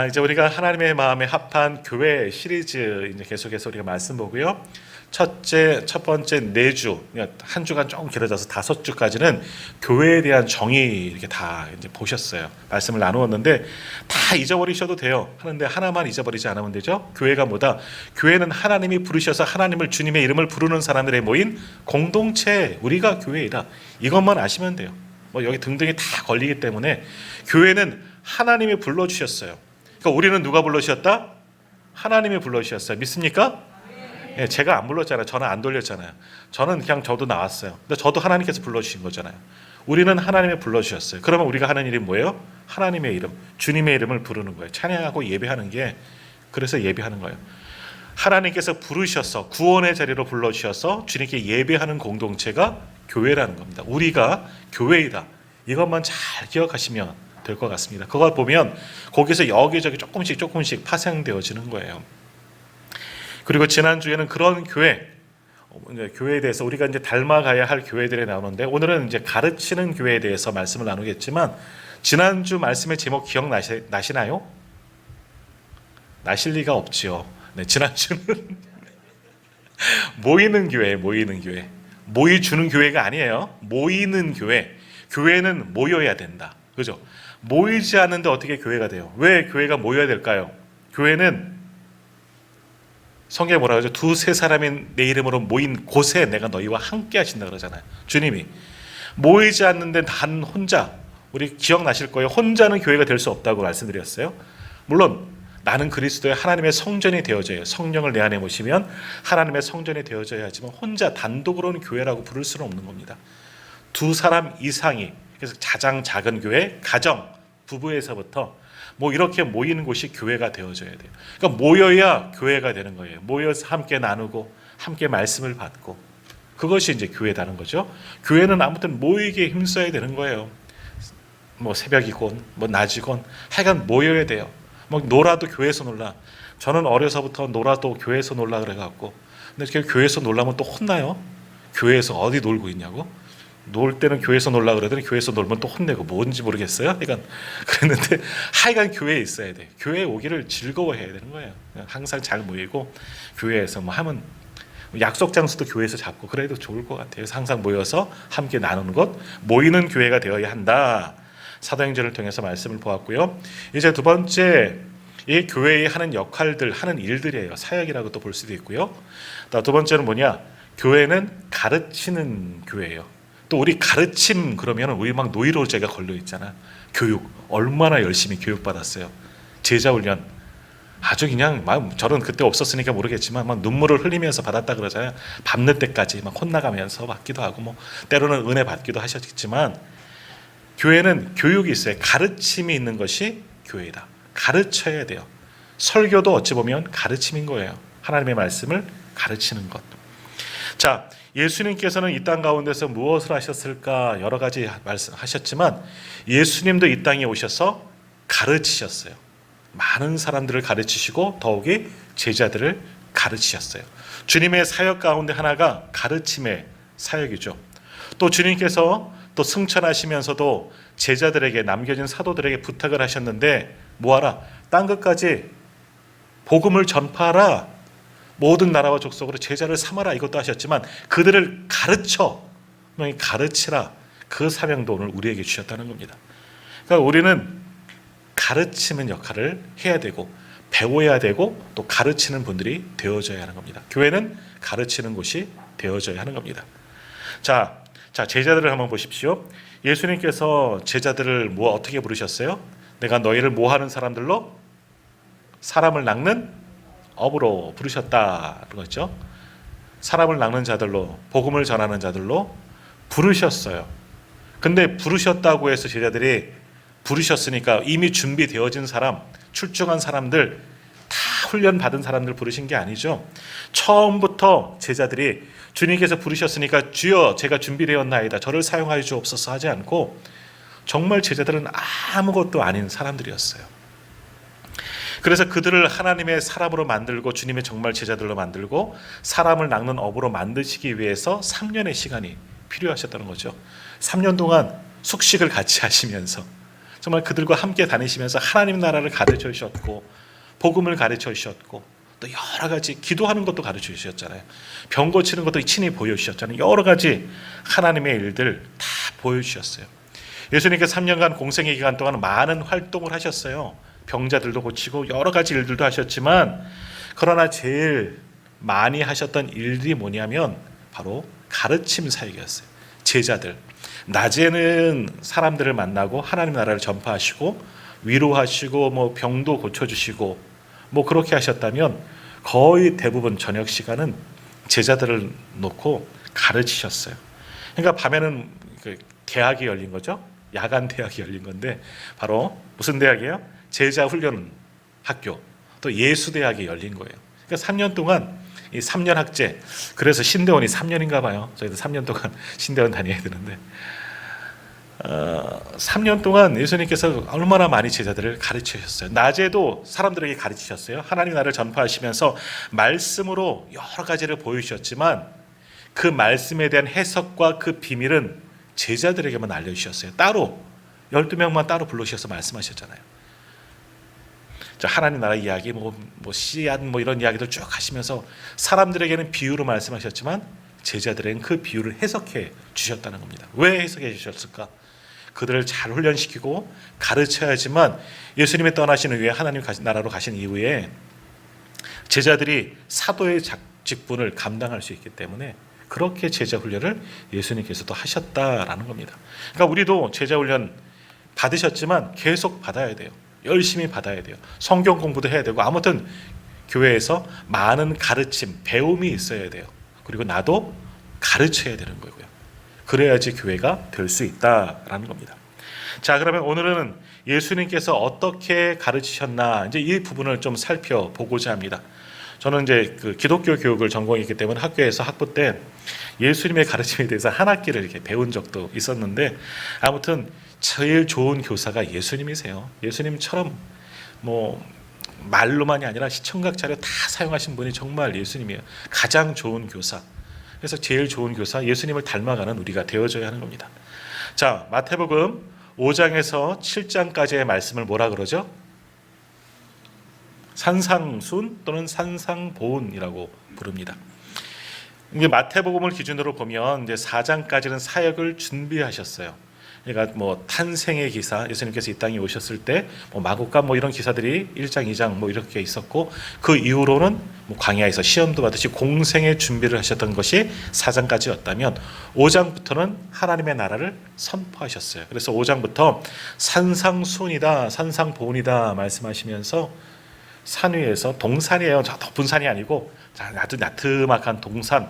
이제 우리가 하나님의 마음에 합한 교회 시리즈 이제 계속해서 우리가 말씀 보고요. 첫 번째 4주, 한 주간 조금 길어져서 5주까지는 교회에 대한 정의 이렇게 다 이제 보셨어요. 말씀을 나누었는데 다 잊어버리셔도 돼요. 하는데 하나만 잊어버리지 않으면 되죠. 교회가 뭐다? 교회는 하나님이 부르셔서 하나님을 주님의 이름을 부르는 사람들의 모인 공동체, 우리가 교회이다. 이것만 아시면 돼요. 뭐 여기 등등이 다 걸리기 때문에 교회는 하나님이 불러주셨어요. 그러니까 우리는 누가 불러주셨다? 하나님이 불러주셨어요. 믿습니까? 예, 제가 안 불렀잖아요. 저는 안 돌렸잖아요. 저는 그냥 저도 나왔어요. 근데 저도 하나님께서 불러주신 거잖아요. 우리는 하나님이 불러주셨어요. 그러면 우리가 하는 일이 뭐예요? 하나님의 이름, 주님의 이름을 부르는 거예요. 찬양하고 예배하는 게 그래서 예배하는 거예요. 하나님께서 부르셔서 구원의 자리로 불러주셔서 주님께 예배하는 공동체가 교회라는 겁니다. 우리가 교회이다. 이것만 잘 기억하시면 될 것 같습니다. 그걸 보면 거기서 여기저기 조금씩 파생되어지는 거예요. 그리고 지난주에는 그런 교회에 대해서 우리가 이제 닮아가야 할 교회들이 나오는데 오늘은 이제 가르치는 교회에 대해서 말씀을 나누겠지만 지난주 말씀의 제목 기억나시나요? 나실 리가 없지요. 네, 지난주는 모이는 교회. 모이 주는 교회가 아니에요. 모이는 교회. 교회는 모여야 된다. 그죠? 모이지 않는데 어떻게 교회가 돼요? 왜 교회가 모여야 될까요? 교회는 성경에 뭐라 그러죠? 2-3사람이 내 이름으로 모인 곳에 내가 너희와 함께 하신다 그러잖아요. 주님이 모이지 않는데 단 혼자, 우리 기억나실 거예요. 혼자는 교회가 될 수 없다고 말씀드렸어요. 물론 나는 그리스도의 하나님의 성전이 되어져요. 성령을 내 안에 모시면 하나님의 성전이 되어져야 하지만 혼자 단독으로는 교회라고 부를 수는 없는 겁니다. 2사람 이상이, 그래서 가장 작은 교회, 가정, 부부에서부터 뭐 이렇게 모이는 곳이 교회가 되어져야 돼요. 그러니까 모여야 교회가 되는 거예요. 모여서 함께 나누고 함께 말씀을 받고 그것이 이제 교회다는 거죠. 교회는 아무튼 모이기에 힘써야 되는 거예요. 뭐 새벽이건 뭐 낮이건 하여간 모여야 돼요. 뭐 놀아도 교회에서 놀라. 저는 어려서부터 놀아도 교회에서 놀라 그래갖고 근데 교회에서 놀라면 또 혼나요. 교회에서 어디 놀고 있냐고. 놀 때는 교회에서 놀라 그러더니 교회에서 놀면 또 혼내고 뭔지 모르겠어요. 그러니까 그랬는데 하여간 교회에 있어야 돼. 교회에 오기를 즐거워해야 되는 거예요. 항상 잘 모이고 교회에서 뭐 하면 약속 장소도 교회에서 잡고 그래도 좋을 것 같아요. 그래서 항상 모여서 함께 나누는 것, 모이는 교회가 되어야 한다. 사도행전을 통해서 말씀을 보았고요. 이제 두 번째 이 교회의 하는 역할들, 하는 일들이에요. 사역이라고 또 볼 수도 있고요. 두 번째는 뭐냐? 교회는 가르치는 교회예요. 또 우리 가르침 그러면 우리 막 노이로제가 걸려 있잖아. 교육 얼마나 열심히 교육받았어요. 제자 훈련 아주 그냥 막 저는 그때 없었으니까 모르겠지만 막 눈물을 흘리면서 받았다 그러잖아요. 밤늦 때까지 막 혼나가면서 받기도 하고 뭐 때로는 은혜 받기도 하셨겠지만 교회는 교육이 있어요. 가르침이 있는 것이 교회다. 가르쳐야 돼요. 설교도 어찌 보면 가르침인 거예요. 하나님의 말씀을 가르치는 것. 자, 예수님께서는 이 땅 가운데서 무엇을 하셨을까 여러 가지 말씀하셨지만 예수님도 이 땅에 오셔서 가르치셨어요. 많은 사람들을 가르치시고 더욱이 제자들을 가르치셨어요. 주님의 사역 가운데 하나가 가르침의 사역이죠. 또 주님께서 또 승천하시면서도 제자들에게 남겨진 사도들에게 부탁을 하셨는데 뭐하라? 땅 끝까지 복음을 전파하라. 모든 나라와 족속으로 제자를 삼아라 이것도 하셨지만 그들을 가르치라 그 사명도 오늘 우리에게 주셨다는 겁니다. 그러니까 우리는 가르치는 역할을 해야 되고 배워야 되고 또 가르치는 분들이 되어져야 하는 겁니다. 교회는 가르치는 곳이 되어져야 하는 겁니다. 자 제자들을 한번 보십시오. 예수님께서 제자들을 어떻게 부르셨어요? 내가 너희를 뭐하는 사람들로? 사람을 낚는 업으로 부르셨다는 거죠. 사람을 낚는 자들로, 복음을 전하는 자들로 부르셨어요. 근데 부르셨다고 해서 제자들이 부르셨으니까 이미 준비되어진 사람, 출중한 사람들, 다 훈련받은 사람들 부르신 게 아니죠. 처음부터 제자들이 주님께서 부르셨으니까 주여 제가 준비되었나이다. 저를 사용하여 주옵소서 하지 않고 정말 제자들은 아무것도 아닌 사람들이었어요. 그래서 그들을 하나님의 사람으로 만들고 주님의 정말 제자들로 만들고 사람을 낚는 업으로 만드시기 위해서 3년의 시간이 필요하셨다는 거죠. 3년 동안 숙식을 같이 하시면서 정말 그들과 함께 다니시면서 하나님 나라를 가르쳐 주셨고 복음을 가르쳐 주셨고 또 여러 가지 기도하는 것도 가르쳐 주셨잖아요. 병 고치는 것도 친히 보여주셨잖아요. 여러 가지 하나님의 일들 다 보여주셨어요. 예수님께서 3년간 공생의 기간 동안 많은 활동을 하셨어요. 병자들도 고치고 여러 가지 일들도 하셨지만 그러나 제일 많이 하셨던 일들이 뭐냐면 바로 가르침 사역이었어요. 제자들. 낮에는 사람들을 만나고 하나님 나라를 전파하시고 위로하시고 뭐 병도 고쳐주시고 뭐 그렇게 하셨다면 거의 대부분 저녁 시간은 제자들을 놓고 가르치셨어요. 그러니까 밤에는 그 대학이 열린 거죠. 야간 대학이 열린 건데 바로 무슨 대학이에요? 제자 훈련 학교 또 예수대학이 열린 거예요. 그러니까 3년 동안 이 3년 학제, 그래서 신대원이 3년인가 봐요. 저희도 3년 동안 신대원 다녀야 되는데 3년 동안 예수님께서 얼마나 많이 제자들을 가르치셨어요. 낮에도 사람들에게 가르치셨어요. 하나님 나라를 전파하시면서 말씀으로 여러 가지를 보여주셨지만 그 말씀에 대한 해석과 그 비밀은 제자들에게만 알려주셨어요. 따로 12명만 따로 불러주셔서 말씀하셨잖아요. 하나님 나라 이야기, 씨앗 이런 이야기들 쭉 하시면서 사람들에게는 비유로 말씀하셨지만 제자들에게는 그 비유를 해석해 주셨다는 겁니다. 왜 해석해 주셨을까? 그들을 잘 훈련시키고 가르쳐야지만 예수님이 떠나신 후에 하나님 나라로 가신 이후에 제자들이 사도의 직분을 감당할 수 있기 때문에 그렇게 제자 훈련을 예수님께서도 하셨다라는 겁니다. 그러니까 우리도 제자 훈련 받으셨지만 계속 받아야 돼요. 열심히 받아야 돼요. 성경 공부도 해야 되고 아무튼 교회에서 많은 가르침, 배움이 있어야 돼요. 그리고 나도 가르쳐야 되는 거고요. 그래야지 교회가 될 수 있다라는 겁니다. 자, 그러면 오늘은 예수님께서 어떻게 가르치셨나 이제 이 부분을 좀 살펴보고자 합니다. 저는 이제 그 기독교 교육을 전공했기 때문에 학교에서 학부 때 예수님의 가르침에 대해서 한 학기를 이렇게 배운 적도 있었는데 아무튼 제일 좋은 교사가 예수님이세요. 예수님처럼 말로만이 아니라 시청각 자료 다 사용하신 분이 정말 예수님이에요. 가장 좋은 교사. 그래서 제일 좋은 교사 예수님을 닮아가는 우리가 되어줘야 하는 겁니다. 자, 마태복음 5장에서 7장까지의 말씀을 뭐라 그러죠? 산상순 또는 산상보훈이라고 부릅니다. 이게 마태복음을 기준으로 보면 이제 4장까지는 사역을 준비하셨어요. 그러니까 탄생의 기사, 예수님께서 이 땅에 오셨을 때 마구간 이런 기사들이 1장, 2장 이렇게 있었고 그 이후로는 광야에서 시험도 받으시 공생의 준비를 하셨던 것이 4장까지였다면 5장부터는 하나님의 나라를 선포하셨어요. 그래서 5장부터 산상순이다, 산상보훈이다 말씀하시면서 산 위에서 동산이에요. 저 높은 산이 아니고 아주 나트막한 동산.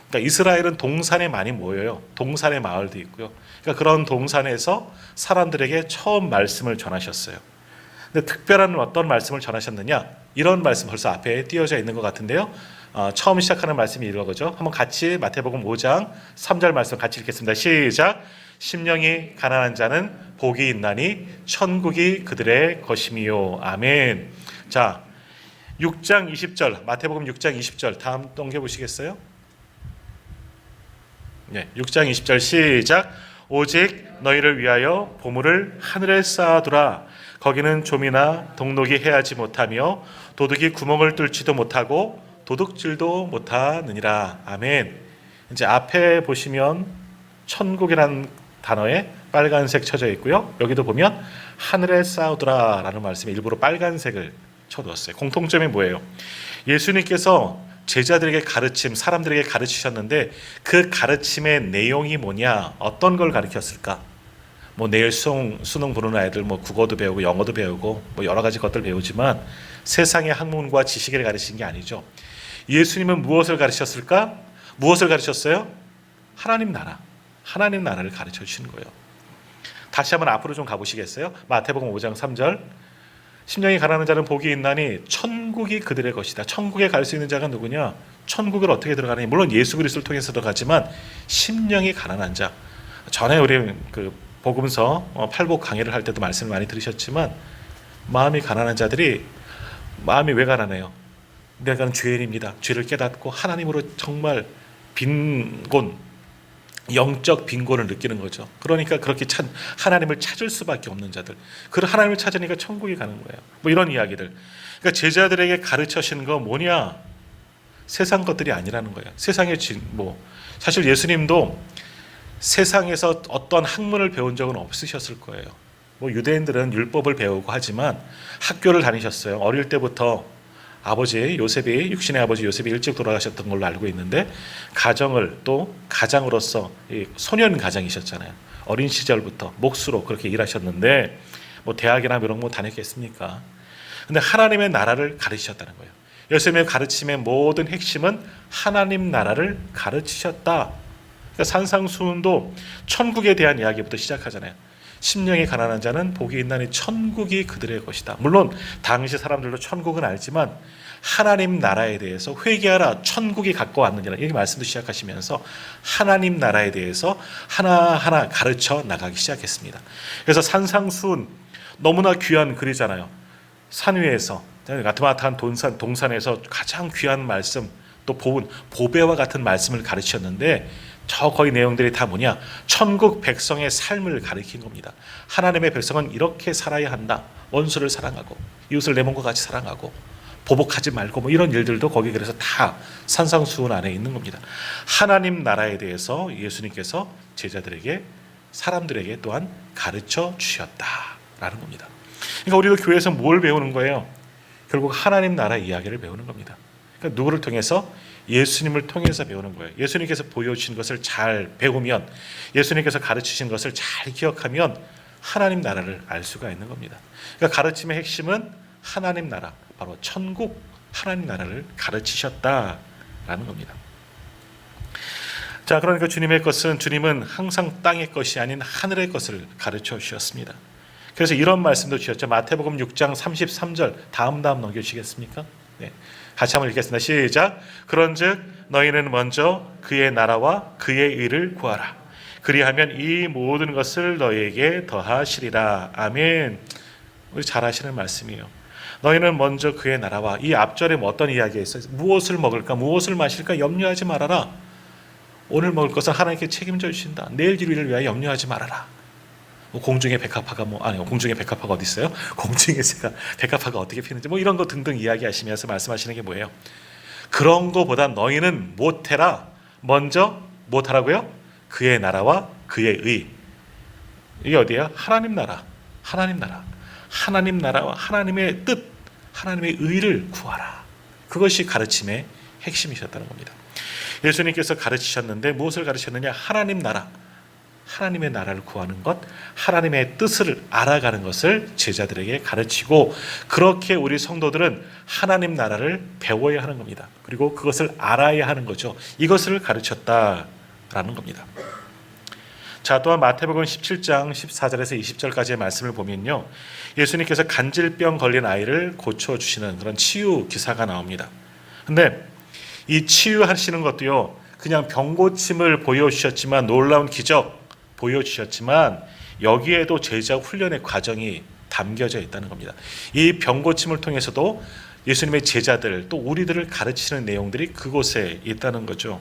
그러니까 이스라엘은 동산에 많이 모여요. 동산의 마을도 있고요. 그러니까 그런 동산에서 사람들에게 처음 말씀을 전하셨어요. 근데 특별한 어떤 말씀을 전하셨느냐? 이런 말씀 벌써 앞에 띄어져 있는 것 같은데요. 처음 시작하는 말씀이 이거죠. 한번 같이 마태복음 5장 3절 말씀 같이 읽겠습니다. 시작. 심령이 가난한 자는 복이 있나니 천국이 그들의 것임이요. 아멘. 자, 6장 20절 마태복음 6장 20절 다음 넘겨보시겠어요? 네, 6장 20절 시작. 오직 너희를 위하여 보물을 하늘에 쌓아두라. 거기는 좀이나 동록이 해하지 못하며 도둑이 구멍을 뚫지도 못하고 도둑질도 못하느니라. 아멘. 이제 앞에 보시면 천국이라는 단어에 빨간색 쳐져 있고요. 여기도 보면 하늘에 쌓아두라라는 말씀에 일부러 빨간색을 쳐두었어요. 공통점이 뭐예요? 예수님께서 제자들에게 가르침, 사람들에게 가르치셨는데 그 가르침의 내용이 뭐냐? 어떤 걸 가르쳤을까? 내일 수능 보는 아이들 국어도 배우고 영어도 배우고 여러 가지 것들 배우지만 세상의 학문과 지식을 가르친 게 아니죠. 예수님은 무엇을 가르쳤을까? 무엇을 가르쳤어요? 하나님 나라. 하나님 나라를 가르쳐 주시는 거예요. 다시 한번 앞으로 좀 가보시겠어요? 마태복음 5장 3절. 심령이 가난한 자는 복이 있나니 천국이 그들의 것이다. 천국에 갈 수 있는 자가 누구냐? 천국을 어떻게 들어가느냐? 물론 예수 그리스도를 통해서 들어가지만 심령이 가난한 자. 전에 우리 그 복음서 팔복 강의를 할 때도 말씀을 많이 들으셨지만 마음이 가난한 자들이 마음이 왜 가난해요? 내가는 죄인입니다. 죄를 깨닫고 하나님으로 정말 빈곤, 영적 빈곤을 느끼는 거죠. 그러니까 그렇게 하나님을 찾을 수밖에 없는 자들. 그 하나님을 찾으니까 천국에 가는 거예요. 뭐 이런 이야기들. 그러니까 제자들에게 가르쳐신 거 뭐냐? 세상 것들이 아니라는 거예요. 세상의 사실 예수님도 세상에서 어떤 학문을 배운 적은 없으셨을 거예요. 유대인들은 율법을 배우고 하지만 학교를 다니셨어요. 어릴 때부터 육신의 아버지 요셉이 일찍 돌아가셨던 걸로 알고 있는데 가정을 또 가장으로서 소년 가장이셨잖아요. 어린 시절부터 몫으로 그렇게 일하셨는데 대학이나 이런 거 다녔겠습니까? 근데 하나님의 나라를 가르치셨다는 거예요. 예수님의 가르침의 모든 핵심은 하나님 나라를 가르치셨다. 그러니까 산상수훈도 천국에 대한 이야기부터 시작하잖아요. 심령이 가난한 자는 복이 있나니 천국이 그들의 것이다. 물론 당시 사람들도 천국은 알지만 하나님 나라에 대해서 회개하라, 천국이 가까웠느니라 이 말씀도 시작하시면서 하나님 나라에 대해서 하나하나 가르쳐 나가기 시작했습니다. 그래서 산상수훈 너무나 귀한 글이잖아요. 산 위에서 아트마타한 동산에서 가장 귀한 말씀, 또 보배와 같은 말씀을 가르쳤는데 저 거의 내용들이 다 뭐냐? 천국 백성의 삶을 가리킨 겁니다. 하나님의 백성은 이렇게 살아야 한다. 원수를 사랑하고 이웃을 내 몸과 같이 사랑하고 보복하지 말고 이런 일들도 거기 그래서 다 산상수훈 안에 있는 겁니다. 하나님 나라에 대해서 예수님께서 제자들에게 사람들에게 또한 가르쳐 주셨다라는 겁니다. 그러니까 우리도 교회에서 뭘 배우는 거예요? 결국 하나님 나라 이야기를 배우는 겁니다. 그러니까 누구를 통해서? 예수님을 통해서 배우는 거예요. 예수님께서 보여주신 것을 잘 배우면, 예수님께서 가르치신 것을 잘 기억하면 하나님 나라를 알 수가 있는 겁니다. 그러니까 가르침의 핵심은 하나님 나라, 바로 천국 하나님 나라를 가르치셨다라는 겁니다. 자, 그러니까 주님은 항상 땅의 것이 아닌 하늘의 것을 가르쳐 주셨습니다. 그래서 이런 말씀도 주셨죠. 마태복음 6장 33절 다음 넘겨주시겠습니까? 네. 같이 한번 읽겠습니다. 시작. 그런즉 너희는 먼저 그의 나라와 그의 의를 구하라. 그리하면 이 모든 것을 너희에게 더하시리라. 아멘. 우리 잘 아시는 말씀이에요. 너희는 먼저 그의 나라와, 이 앞절에 어떤 이야기가 있어요? 무엇을 먹을까 무엇을 마실까 염려하지 말아라. 오늘 먹을 것은 하나님께 책임져 주신다. 내일 일을 위하여 염려하지 말아라. 공중의 백합화가 공중의 백합화가 어디 있어요? 공중에 백합화가 어떻게 피는지 이런 거 등등 이야기하시면서 말씀하시는 게 뭐예요? 그런 거보다 너희는 못해라. 먼저 못하라고요? 그의 나라와 그의 의. 이게 어디야? 하나님 나라. 하나님 나라와 하나님의 뜻, 하나님의 의를 구하라. 그것이 가르침의 핵심이셨다는 겁니다. 예수님께서 가르치셨는데 무엇을 가르치셨느냐? 하나님 나라. 하나님의 나라를 구하는 것, 하나님의 뜻을 알아가는 것을 제자들에게 가르치고, 그렇게 우리 성도들은 하나님 나라를 배워야 하는 겁니다. 그리고 그것을 알아야 하는 거죠. 이것을 가르쳤다라는 겁니다. 자, 또한 마태복음 17장 14절에서 20절까지의 말씀을 보면요, 예수님께서 간질병 걸린 아이를 고쳐주시는 그런 치유 기사가 나옵니다. 근데 이 치유하시는 것도요, 그냥 병고침을 보여주셨지만, 놀라운 기적 보여주셨지만 여기에도 제자 훈련의 과정이 담겨져 있다는 겁니다. 이 병고침을 통해서도 예수님의 제자들 또 우리들을 가르치는 내용들이 그곳에 있다는 거죠.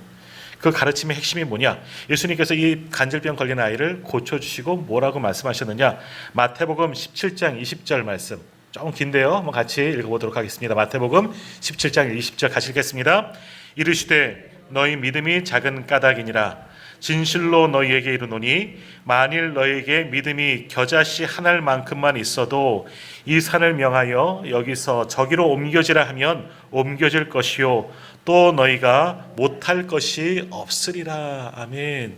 그 가르침의 핵심이 뭐냐? 예수님께서 이 간질병 걸린 아이를 고쳐주시고 뭐라고 말씀하셨느냐? 마태복음 17장 20절 말씀, 조금 긴데요, 한번 같이 읽어보도록 하겠습니다. 마태복음 17장 20절 같이 읽겠습니다. 이르시되 너희 믿음이 작은 까닭이니라. 진실로 너희에게 이르노니 만일 너희에게 믿음이 겨자씨 한 알만큼만 있어도 이 산을 명하여 여기서 저기로 옮겨지라 하면 옮겨질 것이요 또 너희가 못할 것이 없으리라. 아멘.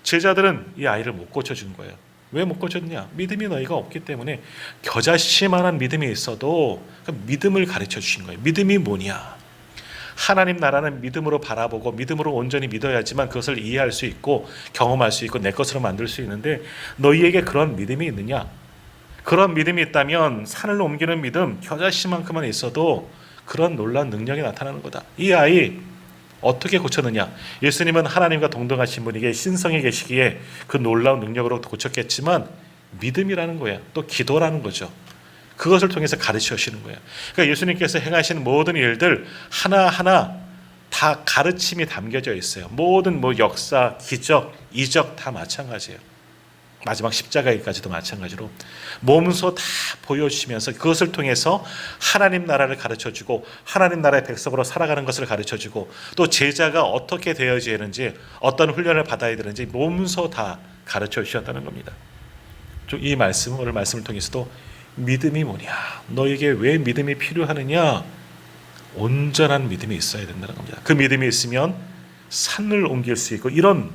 제자들은 이 아이를 못 고쳐준 거예요. 왜 못 고쳤냐? 믿음이 너희가 없기 때문에. 겨자씨만한 믿음이 있어도 그 믿음을 가르쳐 주신 거예요. 믿음이 뭐냐? 하나님 나라는 믿음으로 바라보고 믿음으로 온전히 믿어야지만 그것을 이해할 수 있고 경험할 수 있고 내 것으로 만들 수 있는데, 너희에게 그런 믿음이 있느냐? 그런 믿음이 있다면 산을 옮기는 믿음, 겨자씨만큼만 있어도 그런 놀라운 능력이 나타나는 거다. 이 아이 어떻게 고쳤느냐? 예수님은 하나님과 동등하신 분에게 신성에 계시기에 그 놀라운 능력으로 고쳤겠지만 믿음이라는 거야. 또 기도라는 거죠. 그것을 통해서 가르쳐 주시는 거예요. 그러니까 예수님께서 행하신 모든 일들 하나하나 다 가르침이 담겨져 있어요. 모든 뭐 역사, 기적, 이적 다 마찬가지예요. 마지막 십자가에까지도 마찬가지로 몸소 다 보여주시면서 그것을 통해서 하나님 나라를 가르쳐주고 하나님 나라의 백성으로 살아가는 것을 가르쳐주고 또 제자가 어떻게 되어져야 하는지 어떤 훈련을 받아야 되는지 몸소 다 가르쳐 주셨다는 겁니다. 이 말씀, 오늘 말씀을 통해서도 믿음이 뭐냐, 너에게 왜 믿음이 필요하느냐, 온전한 믿음이 있어야 된다는 겁니다. 그 믿음이 있으면 산을 옮길 수 있고 이런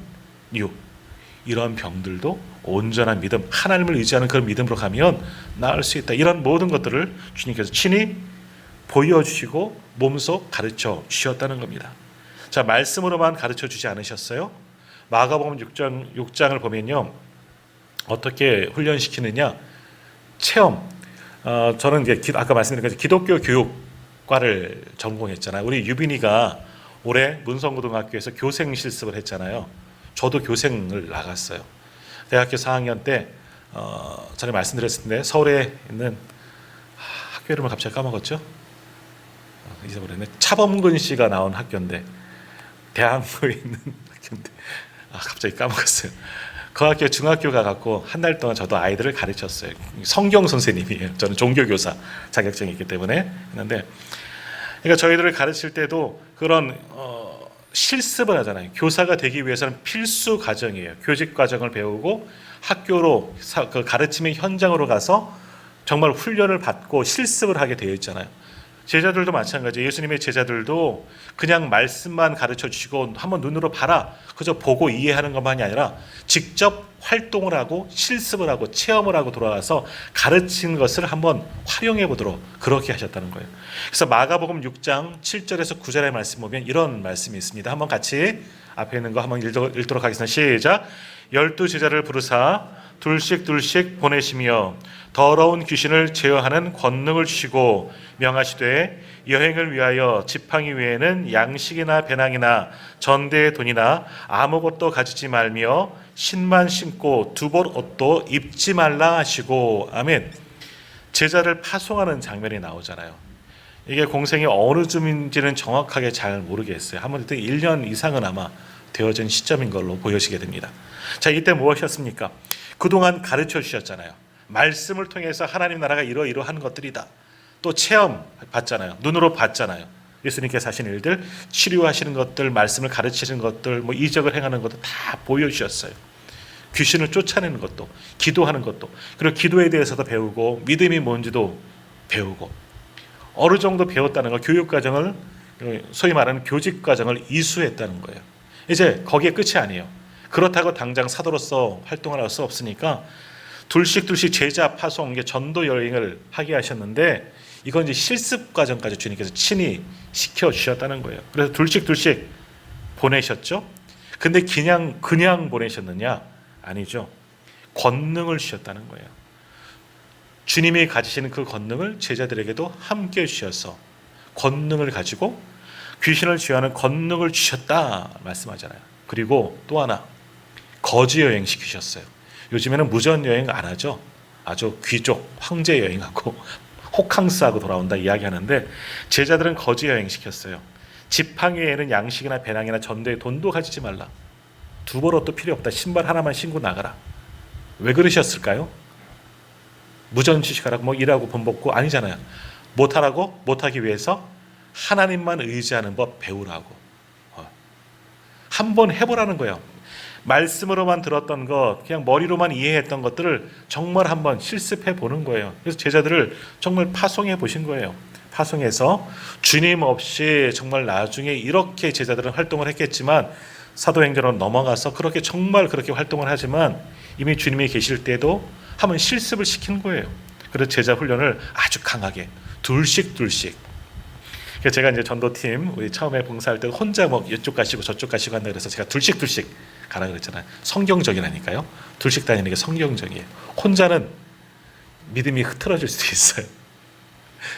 병들도 온전한 믿음, 하나님을 의지하는 그런 믿음으로 가면 나을 수 있다. 이런 모든 것들을 주님께서 친히 보여주시고 몸소 가르쳐 주셨다는 겁니다. 자, 말씀으로만 가르쳐 주지 않으셨어요. 마가복음 6장을 보면요, 어떻게 훈련시키느냐, 체험. 저는 이제 아까 말씀드린 것처럼 기독교 교육과를 전공했잖아요. 우리 유빈이가 올해 문성고등학교에서 교생 실습을 했잖아요. 저도 교생을 나갔어요. 대학교 4학년 때 전에 말씀드렸을 텐데 서울에 있는 학교 이름을 갑자기 까먹었죠? 잊어버렸네. 차범근 씨가 나온 학교인데 대학로에 있는 학교인데 갑자기 까먹었어요. 그 학교 중학교 가갖고 한 달 동안 저도 아이들을 가르쳤어요. 성경 선생님이에요. 저는 종교교사 자격증이 있기 때문에 했는데, 그러니까 저희들을 가르칠 때도 그런 실습을 하잖아요. 교사가 되기 위해서는 필수 과정이에요. 교직 과정을 배우고 학교로 그 가르침의 현장으로 가서 정말 훈련을 받고 실습을 하게 되어 있잖아요. 제자들도 마찬가지예요. 예수님의 제자들도 그냥 말씀만 가르쳐 주시고 한번 눈으로 봐라, 그저 보고 이해하는 것만이 아니라 직접 활동을 하고 실습을 하고 체험을 하고 돌아가서 가르친 것을 한번 활용해 보도록 그렇게 하셨다는 거예요. 그래서 마가복음 6장 7절에서 9절의 말씀 보면 이런 말씀이 있습니다. 한번 같이 앞에 있는 거 한번 읽도록 하겠습니다. 시작. 12제자를 부르사 둘씩 보내시며 더러운 귀신을 제어하는 권능을 주시고 명하시되 여행을 위하여 지팡이 외에는 양식이나 배낭이나 전대의 돈이나 아무것도 가지지 말며 신만 신고 두벌 옷도 입지 말라 하시고. 아멘. 제자를 파송하는 장면이 나오잖아요. 이게 공생이 어느 쯤인지는 정확하게 잘 모르겠어요. 아무래도 1년 이상은 아마 되어진 시점인 걸로 보여지게 됩니다. 자, 이때 무엇이었습니까? 그동안 가르쳐 주셨잖아요. 말씀을 통해서 하나님 나라가 이러이러한 것들이다. 또 체험 봤잖아요. 눈으로 봤잖아요. 예수님께서 하신 일들, 치료하시는 것들, 말씀을 가르치는 것들, 뭐 이적을 행하는 것도 다 보여주셨어요. 귀신을 쫓아내는 것도, 기도하는 것도, 그리고 기도에 대해서도 배우고 믿음이 뭔지도 배우고, 어느 정도 배웠다는 거, 교육과정을, 소위 말하는 교직과정을 이수했다는 거예요. 이제 거기에 끝이 아니에요. 그렇다고 당장 사도로서 활동을 할 수 없으니까 둘씩 제자 파송, 전도 여행을 하게 하셨는데 이건 이제 실습 과정까지 주님께서 친히 시켜 주셨다는 거예요. 그래서 둘씩 보내셨죠. 근데 그냥 보내셨느냐? 아니죠. 권능을 주셨다는 거예요. 주님이 가지시는 그 권능을 제자들에게도 함께 주셔서 권능을 가지고 귀신을 제어하는 권능을 주셨다 말씀하잖아요. 그리고 또 하나, 거지 여행 시키셨어요. 요즘에는 무전 여행 안 하죠. 아주 귀족 황제 여행하고 호캉스하고 돌아온다 이야기하는데 제자들은 거지 여행 시켰어요. 지팡이에는 양식이나 배낭이나 전대에 돈도 가지지 말라. 두벌옷도 필요 없다. 신발 하나만 신고 나가라. 왜 그러셨을까요? 무전 지식하라고 뭐 일하고 돈 벌고 아니잖아요. 못하라고? 못하기 위해서 하나님만 의지하는 법 배우라고. 한번 해보라는 거예요. 말씀으로만 들었던 것, 그냥 머리로만 이해했던 것들을 정말 한번 실습해 보는 거예요. 그래서 제자들을 정말 파송해 보신 거예요. 파송해서 주님 없이 정말 나중에 이렇게 제자들은 활동을 했겠지만 사도행전으로 넘어가서 정말 그렇게 활동을 하지만 이미 주님이 계실 때도 한번 실습을 시킨 거예요. 그래서 제자 훈련을 아주 강하게 둘씩 그래서 제가 이제 전도팀 우리 처음에 봉사할 때 혼자 뭐 이쪽 가시고 저쪽 가시고 한다 그래서 제가 둘씩 가라 그랬잖아요. 성경적이라니까요. 둘씩 다니는 게 성경적이에요. 혼자는 믿음이 흐트러질 수 있어요.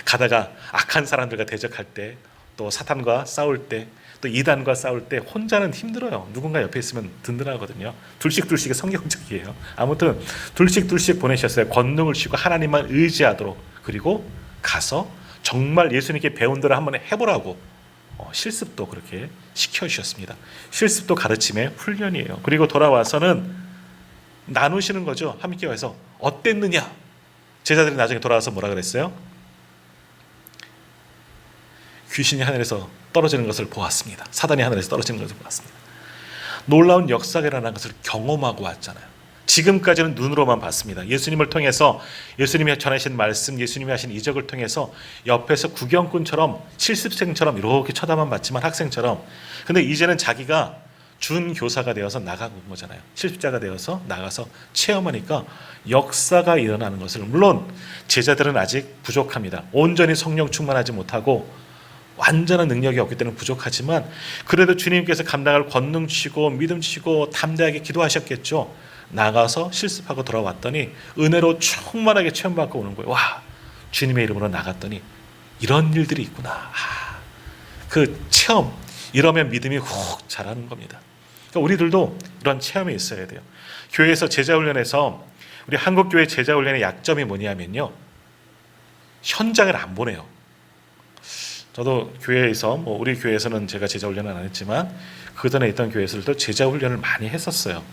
가다가 악한 사람들과 대적할 때, 또 사탄과 싸울 때, 또 이단과 싸울 때 혼자는 힘들어요. 누군가 옆에 있으면 든든하거든요. 둘씩이 성경적이에요. 아무튼 둘씩 보내셨어요. 권능을 주시고 하나님만 의지하도록. 그리고 가서 정말 예수님께 배운 대로 한번 해보라고 실습도 그렇게 시켜주셨습니다. 실습도 가르침의 훈련이에요. 그리고 돌아와서는 나누시는 거죠. 함께 와서 어땠느냐. 제자들이 나중에 돌아와서 뭐라 그랬어요? 귀신이 하늘에서 떨어지는 것을 보았습니다. 사단이 하늘에서 떨어지는 것을 보았습니다. 놀라운 역사가 일어나는 것을 경험하고 왔잖아요. 지금까지는 눈으로만 봤습니다. 예수님을 통해서 예수님이 전하신 말씀, 예수님이 하신 이적을 통해서 옆에서 구경꾼처럼 실습생처럼 이렇게 쳐다만 봤지만 학생처럼. 근데 이제는 자기가 준교사가 되어서 나가고 온 거잖아요. 실습자가 되어서 나가서 체험하니까 역사가 일어나는 것을, 물론 제자들은 아직 부족합니다. 온전히 성령 충만하지 못하고 완전한 능력이 없기 때문에 부족하지만 그래도 주님께서 감당할 권능 주시고 믿음 주시고 담대하게 기도하셨겠죠. 나가서 실습하고 돌아왔더니 은혜로 충만하게 체험받고 오는 거예요. 와, 주님의 이름으로 나갔더니 이런 일들이 있구나. 그 체험, 이러면 믿음이 훅 자라는 겁니다. 그러니까 우리들도 이런 체험이 있어야 돼요. 교회에서 제자훈련에서, 우리 한국교회 제자훈련의 약점이 뭐냐면요, 현장을 안 보내요. 저도 교회에서, 우리 교회에서는 제가 제자훈련은 안 했지만 그 전에 있던 교회에서도 제자훈련을 많이 했었어요.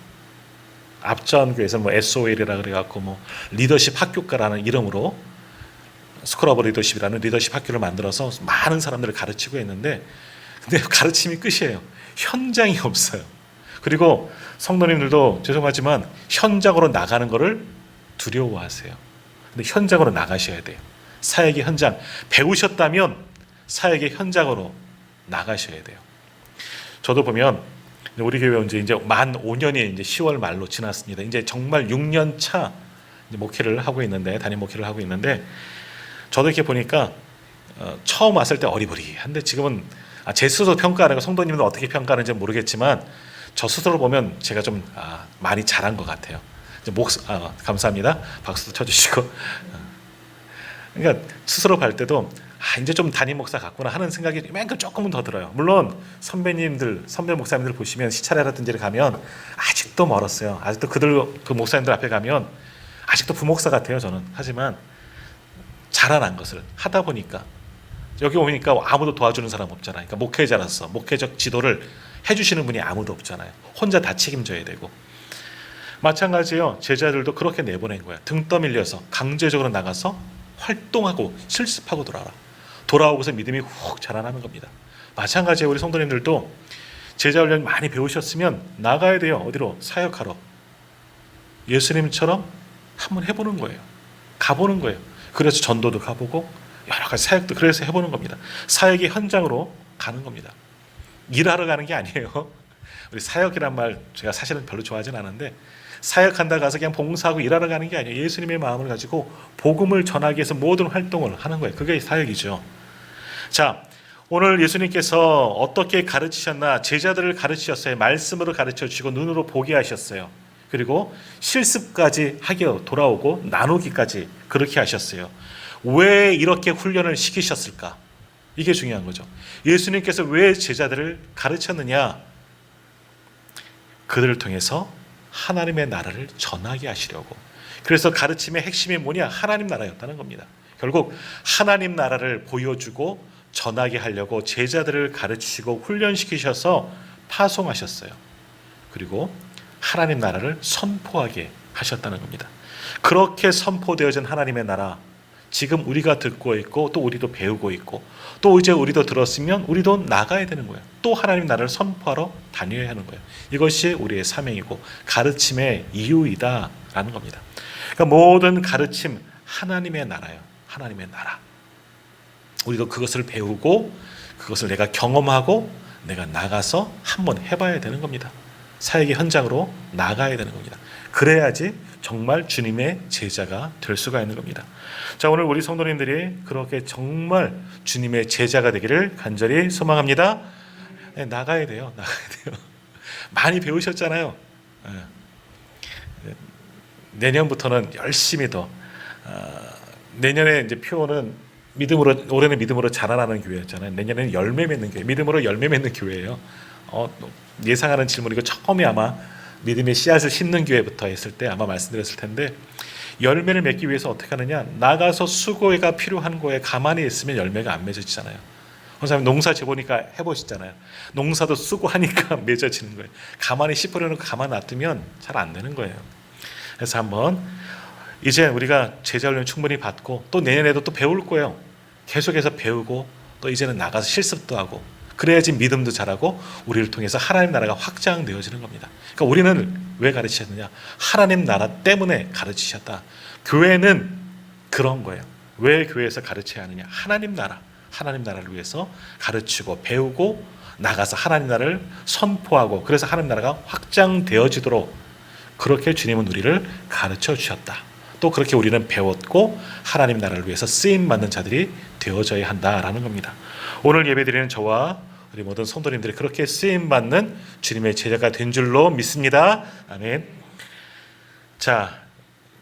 앞전 교회에서는 SOL이라 그래갖고 리더십 학교과라는 이름으로 스쿨 오브 리더십이라는 리더십 학교를 만들어서 많은 사람들을 가르치고 했는데, 근데 가르침이 끝이에요. 현장이 없어요. 그리고 성도님들도 죄송하지만 현장으로 나가는 것을 두려워하세요. 근데 현장으로 나가셔야 돼요. 사역의 현장, 배우셨다면 사역의 현장으로 나가셔야 돼요. 저도 보면 우리 교회 이제 만 5년이 이제 10월 말로 지났습니다. 이제 정말 6년 차 목회를 하고 있는데, 담임 목회를 하고 있는데, 저도 이렇게 보니까 처음 왔을 때 어리버리한데 지금은 제 스스로 평가하는 거, 성도님은 어떻게 평가하는지 모르겠지만 저 스스로 보면 제가 좀 많이 잘한 것 같아요. 감사합니다. 박수도 쳐주시고. 그러니까 스스로 볼 때도 이제 좀 담임 목사 같구나 하는 생각이 맨날 조금은 더 들어요. 물론 선배 목사님들 보시면 시찰회라든지 가면 아직도 멀었어요. 아직도 그 목사님들 앞에 가면 아직도 부목사 같아요, 저는. 하지만 자라난 것을 하다 보니까 여기 오니까 아무도 도와주는 사람 없잖아요. 그러니까 목회자로서 목회적 지도를 해주시는 분이 아무도 없잖아요. 혼자 다 책임져야 되고. 마찬가지예요. 제자들도 그렇게 내보낸 거야. 등 떠밀려서 강제적으로 나가서 활동하고 실습하고 돌아오고서 믿음이 훅 자라나는 겁니다. 마찬가지예요. 우리 성도님들도 제자훈련 많이 배우셨으면 나가야 돼요. 어디로? 사역하러. 예수님처럼 한번 해보는 거예요. 가보는 거예요. 그래서 전도도 가보고 여러 가지 사역도 그래서 해보는 겁니다. 사역의 현장으로 가는 겁니다. 일하러 가는 게 아니에요. 우리 사역이란 말 제가 사실은 별로 좋아하진 않은데, 사역한다 가서 그냥 봉사하고 일하러 가는 게 아니에요. 예수님의 마음을 가지고 복음을 전하기 위해서 모든 활동을 하는 거예요. 그게 사역이죠. 자, 오늘 예수님께서 어떻게 가르치셨나? 제자들을 가르치셨어요. 말씀으로 가르쳐 주시고 눈으로 보게 하셨어요. 그리고 실습까지 하게 돌아오고 나누기까지 그렇게 하셨어요. 왜 이렇게 훈련을 시키셨을까? 이게 중요한 거죠. 예수님께서 왜 제자들을 가르쳤느냐? 그들을 통해서 하나님의 나라를 전하게 하시려고. 그래서 가르침의 핵심이 뭐냐? 하나님 나라였다는 겁니다. 결국 하나님 나라를 보여주고 전하게 하려고 제자들을 가르치시고 훈련시키셔서 파송하셨어요. 그리고 하나님 나라를 선포하게 하셨다는 겁니다. 그렇게 선포되어진 하나님의 나라, 지금 우리가 듣고 있고 또 우리도 배우고 있고 또 이제 우리도 들었으면 우리도 나가야 되는 거예요. 또 하나님 나라를 선포하러 다녀야 하는 거예요. 이것이 우리의 사명이고 가르침의 이유이다라는 겁니다. 그러니까 모든 가르침, 하나님의 나라예요. 하나님의 나라. 우리도 그것을 배우고 그것을 내가 경험하고 내가 나가서 한번 해봐야 되는 겁니다. 사역의 현장으로 나가야 되는 겁니다. 그래야지 정말 주님의 제자가 될 수가 있는 겁니다. 자, 오늘 우리 성도님들이 그렇게 정말 주님의 제자가 되기를 간절히 소망합니다. 네, 나가야 돼요. 많이 배우셨잖아요. 내년부터는 열심히 더. 내년에 이제 표는 믿음으로, 올해는 믿음으로 자라나는 교회였잖아요. 내년에는 열매 맺는 교회, 믿음으로 열매 맺는 교회예요. 예상하는 질문이고 처음에 아마 믿음의 씨앗을 심는 교회부터 했을 때 아마 말씀드렸을 텐데, 열매를 맺기 위해서 어떻게 하느냐? 나가서 수고가 필요한 거에 가만히 있으면 열매가 안 맺어지잖아요. 원사님 농사 지어보니까 해보시잖아요. 농사도 쓰고 하니까 맺어지는 거예요. 가만히 씨 뿌려놓고 가만 놔두면 잘 안 되는 거예요. 그래서 한번 이제 우리가 제자훈련 충분히 받고 또 내년에도 또 배울 거예요. 계속해서 배우고 또 이제는 나가서 실습도 하고 그래야지 믿음도 자라고 우리를 통해서 하나님 나라가 확장되어지는 겁니다. 그러니까 우리는 왜 가르치셨느냐? 하나님 나라 때문에 가르치셨다. 교회는 그런 거예요. 왜 교회에서 가르쳐야 하느냐? 하나님 나라를 위해서 가르치고 배우고 나가서 하나님 나라를 선포하고 그래서 하나님 나라가 확장되어지도록 그렇게 주님은 우리를 가르쳐 주셨다. 또 그렇게 우리는 배웠고 하나님 나라를 위해서 쓰임받는 자들이 되어져야 한다라는 겁니다. 오늘 예배드리는 저와 우리 모든 성도님들이 그렇게 쓰임받는 주님의 제자가 된 줄로 믿습니다. 아멘. 자,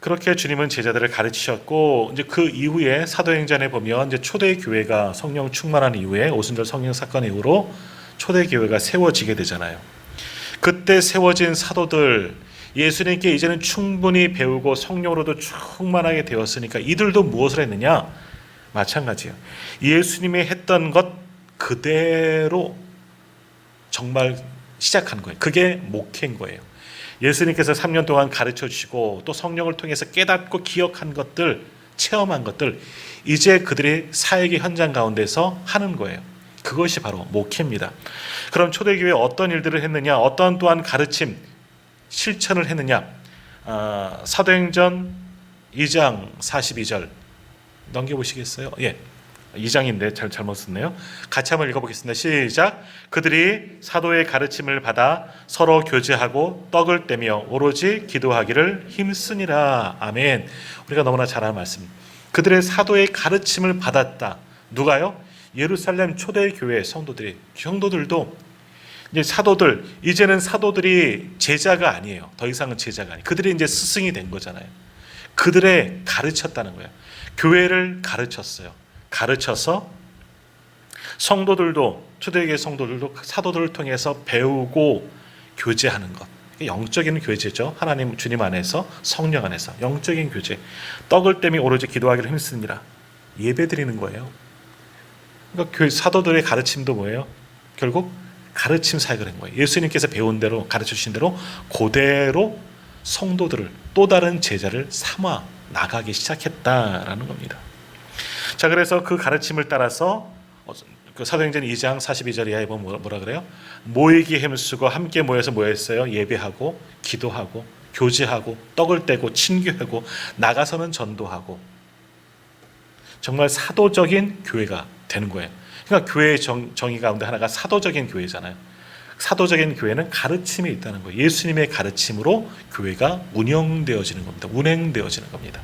그렇게 주님은 제자들을 가르치셨고 이제 그 이후에 사도행전에 보면 이제 초대교회가 성령 충만한 이후에 오순절 성령 사건 이후로 초대교회가 세워지게 되잖아요. 그때 세워진 사도들 예수님께 이제는 충분히 배우고 성령으로도 충만하게 되었으니까 이들도 무엇을 했느냐? 마찬가지예요. 예수님이 했던 것 그대로 정말 시작한 거예요. 그게 목회인 거예요. 예수님께서 3년 동안 가르쳐 주시고 또 성령을 통해서 깨닫고 기억한 것들, 체험한 것들 이제 그들의 사역의 현장 가운데서 하는 거예요. 그것이 바로 목회입니다. 그럼 초대교회에 어떤 일들을 했느냐? 어떤 또한 가르침, 실천을 했느냐? 사도행전 2장 42절 넘겨보시겠어요? 예, 2장인데 잘못 썼네요. 같이 한번 읽어보겠습니다. 시작. 그들이 사도의 가르침을 받아 서로 교제하고 떡을 떼며 오로지 기도하기를 힘쓰니라. 아멘. 우리가 너무나 잘 아는 말씀. 그들의 사도의 가르침을 받았다. 누가요? 예루살렘 초대교회 성도들도 이제 사도들, 이제는 사도들이 제자가 아니에요. 더 이상은 제자가 아니에요. 그들이 이제 스승이 된 거잖아요. 그들의 가르쳤다는 거예요. 교회를 가르쳤어요. 가르쳐서 성도들도, 초대교회 성도들도 사도들을 통해서 배우고 교제하는 것. 영적인 교제죠. 하나님 주님 안에서, 성령 안에서 영적인 교제. 떡을 떼며 오로지 기도하기를 힘씁니다. 예배 드리는 거예요. 그러니까 사도들의 가르침도 뭐예요? 결국 가르침 사역을 한 거예요. 예수님께서 배운 대로, 가르쳐 주신 대로 그대로 성도들을, 또 다른 제자를 삼아 나가기 시작했다라는 겁니다. 자, 그래서 그 가르침을 따라서 그 사도행전 2장 42절 이하에 보면 뭐라 그래요? 모이기 힘쓰고 함께 모여서 뭐였어요? 예배하고 기도하고 교제하고 떡을 떼고 친교하고 나가서는 전도하고 정말 사도적인 교회가 되는 거예요. 그러니까 교회의 정의 가운데 하나가 사도적인 교회잖아요. 사도적인 교회는 가르침이 있다는 거예요. 예수님의 가르침으로 교회가 운영되어지는 겁니다. 운행되어지는 겁니다.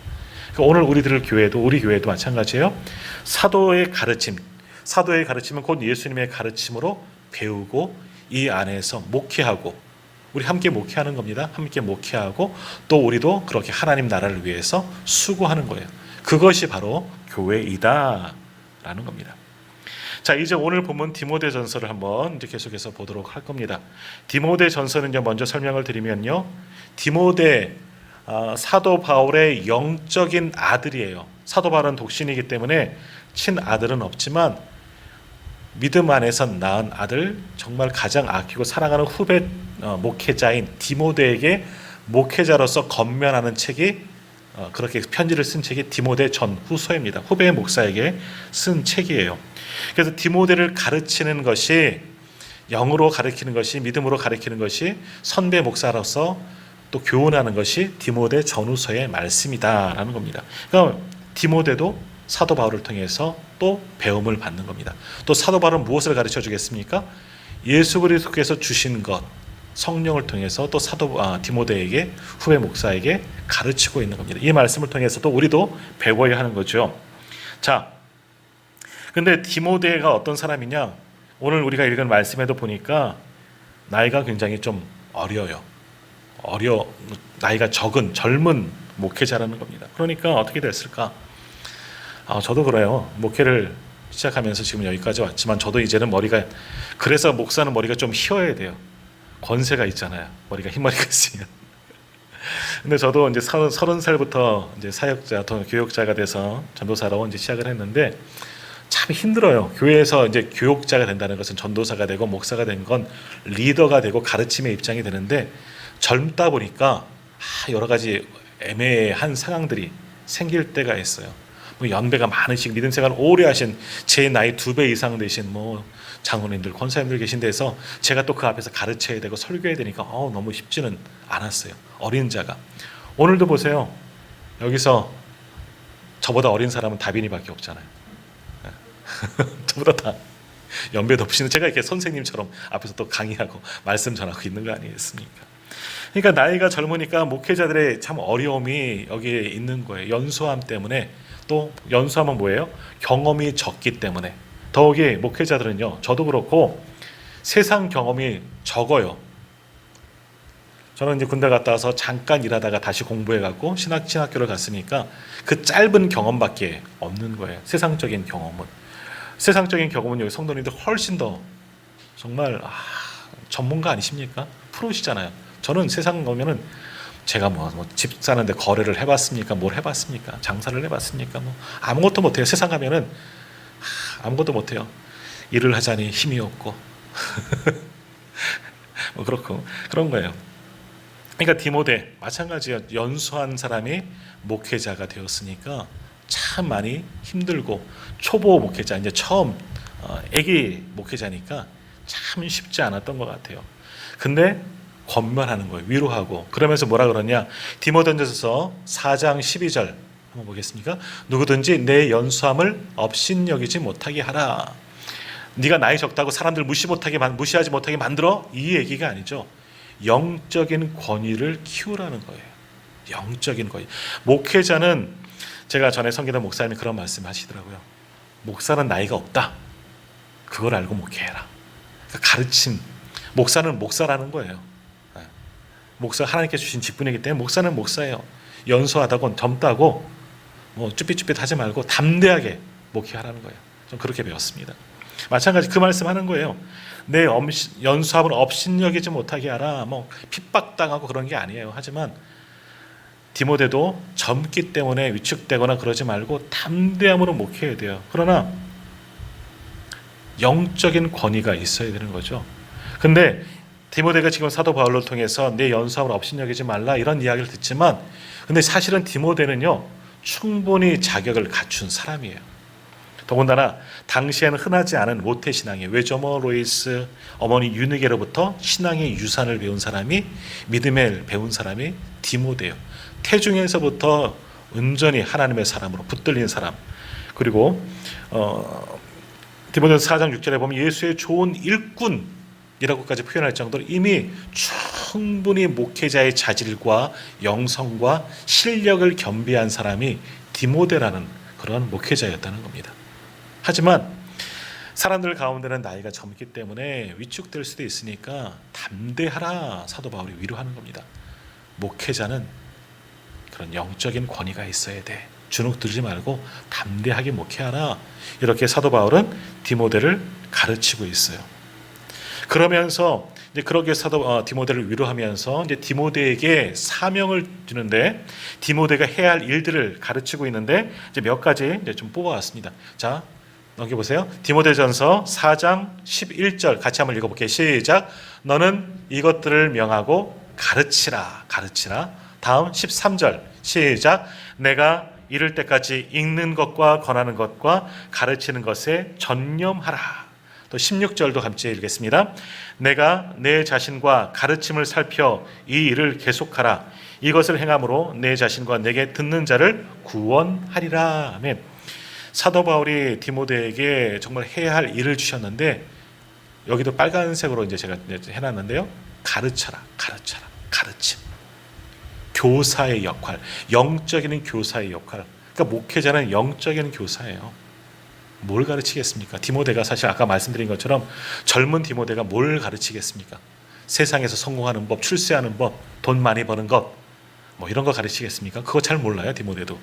그러니까 오늘 우리 교회도 마찬가지예요. 사도의 가르침은 곧 예수님의 가르침으로 배우고 이 안에서 목회하고 우리 함께 목회하는 겁니다. 함께 목회하고 또 우리도 그렇게 하나님 나라를 위해서 수고하는 거예요. 그것이 바로 교회이다라는 겁니다. 자, 이제 오늘 본문 디모데전서를 한번 이제 계속해서 보도록 할 겁니다. 디모데전서는 먼저 설명을 드리면요, 디모데 사도 바울의 영적인 아들이에요. 사도 바울은 독신이기 때문에 친아들은 없지만 믿음 안에서 낳은 아들, 정말 가장 아끼고 사랑하는 후배 목회자인 디모데에게 목회자로서 건면하는 책이 그렇게 편지를 쓴 책이 디모데 전후서입니다. 후배 목사에게 쓴 책이에요. 그래서 디모데를 가르치는 것이, 영으로 가르치는 것이, 믿음으로 가르치는 것이, 선배 목사로서 또 교훈하는 것이 디모데 전후서의 말씀이다라는 겁니다. 그러니까 디모데도 사도 바울을 통해서 또 배움을 받는 겁니다. 또 사도 바울은 무엇을 가르쳐 주겠습니까? 예수 그리스도께서 주신 것, 성령을 통해서 또 디모데에게, 후배 목사에게 가르치고 있는 겁니다. 이 말씀을 통해서 또 우리도 배워야 하는 거죠. 자, 근데 디모데가 어떤 사람이냐? 오늘 우리가 읽은 말씀에도 보니까 나이가 굉장히 좀 나이가 젊은 목회자라는 겁니다. 그러니까 어떻게 됐을까? 저도 그래요. 목회를 시작하면서 지금 여기까지 왔지만 저도 이제는 그래서 목사는 머리가 좀 휘어야 돼요. 권세가 있잖아요. 머리가 흰머리가 있으면. 근데 저도 이제 30살부터 이제 사역자, 교역자가 돼서 전도사로 이제 시작을 했는데 참 힘들어요. 교회에서 이제 교육자가 된다는 것은 전도사가 되고 목사가 된 건 리더가 되고 가르침의 입장이 되는데 젊다 보니까 여러 가지 애매한 상황들이 생길 때가 있어요. 뭐 연배가 많으시고 믿음 생활 오래 하신 제 나이 2배 이상 되신 뭐 장로님들, 권사님들 계신 데서 제가 또 그 앞에서 가르쳐야 되고 설교해야 되니까 너무 쉽지는 않았어요. 어린 자가. 오늘도 보세요. 여기서 저보다 어린 사람은 다빈이밖에 없잖아요. 저보다 다 연배 덮으시는 제가 이렇게 선생님처럼 앞에서 또 강의하고 말씀 전하고 있는 거 아니겠습니까? 그러니까 나이가 젊으니까 목회자들의 참 어려움이 여기에 있는 거예요. 연소함 때문에. 또 연소함은 뭐예요? 경험이 적기 때문에. 더욱이 목회자들은요, 저도 그렇고 세상 경험이 적어요. 저는 이제 군대 갔다 와서 잠깐 일하다가 다시 공부해갖고 신학교를 갔으니까 그 짧은 경험밖에 없는 거예요. 세상적인 경험은. 세상적인 경험은 여기 성도님들 훨씬 더 정말 전문가 아니십니까? 프로시잖아요. 저는 세상 오면은 제가 집 사는데 거래를 해봤습니까? 뭘 해봤습니까? 장사를 해봤습니까? 아무것도 못해요. 세상 가면은 아무것도 못해요. 일을 하자니 힘이 없고 그렇고 그런 거예요. 그러니까 디모데 마찬가지예요. 연수한 사람이 목회자가 되었으니까 참 많이 힘들고 초보 목회자 이제 처음 애기 목회자니까 참 쉽지 않았던 것 같아요. 근데 권면하는 거예요. 위로하고 그러면서 뭐라 그러냐? 디모데전서 4장 12절 한번 보겠습니까? 누구든지 내 연수함을 업신여기지 못하게 하라. 네가 나이 적다고 사람들 무시하지 못하게 만들어? 이 얘기가 아니죠. 영적인 권위를 키우라는 거예요. 영적인 권위. 목회자는 제가 전에 섬기던 목사님이 그런 말씀 하시더라고요. 목사는 나이가 없다. 그걸 알고 목회해라. 그러니까 가르침. 목사는 목사라는 거예요. 목사 하나님께 주신 직분이기 때문에 목사는 목사예요. 연소하다고 젊다고 쭈삣쭈삣 하지 말고 담대하게 목회하라는 거예요. 좀 그렇게 배웠습니다. 마찬가지 그 말씀하는 거예요. 내 연수함을 업신여기지 못하게 하라. 핍박당하고 그런 게 아니에요. 하지만 디모데도 젊기 때문에 위축되거나 그러지 말고 담대함으로 목회해야 돼요. 그러나 영적인 권위가 있어야 되는 거죠. 근데 디모데가 지금 사도 바울을 통해서 내 연수함을 업신여기지 말라 이런 이야기를 듣지만 근데 사실은 디모데는요 충분히 자격을 갖춘 사람이에요. 더군다나 당시에는 흔하지 않은 모태신앙이에요. 외조모 로이스 어머니 유느게로부터 신앙의 유산을 배운 사람이 믿음을 배운 사람이 디모데예요. 태중에서부터 온전히 하나님의 사람으로 붙들린 사람. 그리고 디모데전서 4장 6절에 보면 예수의 좋은 일꾼이라고까지 표현할 정도로 이미 충분히 목회자의 자질과 영성과 실력을 겸비한 사람이 디모데라는 그런 목회자였다는 겁니다. 하지만 사람들 가운데는 나이가 젊기 때문에 위축될 수도 있으니까 담대하라 사도 바울이 위로하는 겁니다. 목회자는 그런 영적인 권위가 있어야 돼. 주눅 들지 말고 담대하게 목회하라. 이렇게 사도 바울은 디모데를 가르치고 있어요. 그러면서 이제 그렇게 디모데를 위로하면서 이제 디모데에게 사명을 주는데 디모데가 해야 할 일들을 가르치고 있는데 이제 몇 가지 이제 좀 뽑아왔습니다. 자, 넘겨보세요. 디모데전서 4장 11절 같이 한번 읽어볼게요. 시작. 너는 이것들을 명하고 가르치라. 다음 13절 시작. 내가 이를 때까지 읽는 것과 권하는 것과 가르치는 것에 전념하라. 또 16절도 함께 읽겠습니다. 내가 내 자신과 가르침을 살펴 이 일을 계속하라. 이것을 행함으로 내 자신과 내게 듣는 자를 구원하리라. 아멘. 사도 바울이 디모데에게 정말 해야 할 일을 주셨는데 여기도 빨간색으로 이제 제가 해놨는데요. 가르침. 교사의 역할, 영적인 교사의 역할. 그러니까 목회자는 영적인 교사예요. 뭘 가르치겠습니까? 디모데가 사실 아까 말씀드린 것처럼 젊은 디모데가 뭘 가르치겠습니까? 세상에서 성공하는 법, 출세하는 법, 돈 많이 버는 것, 이런 거 가르치겠습니까? 그거 잘 몰라요, 디모데도.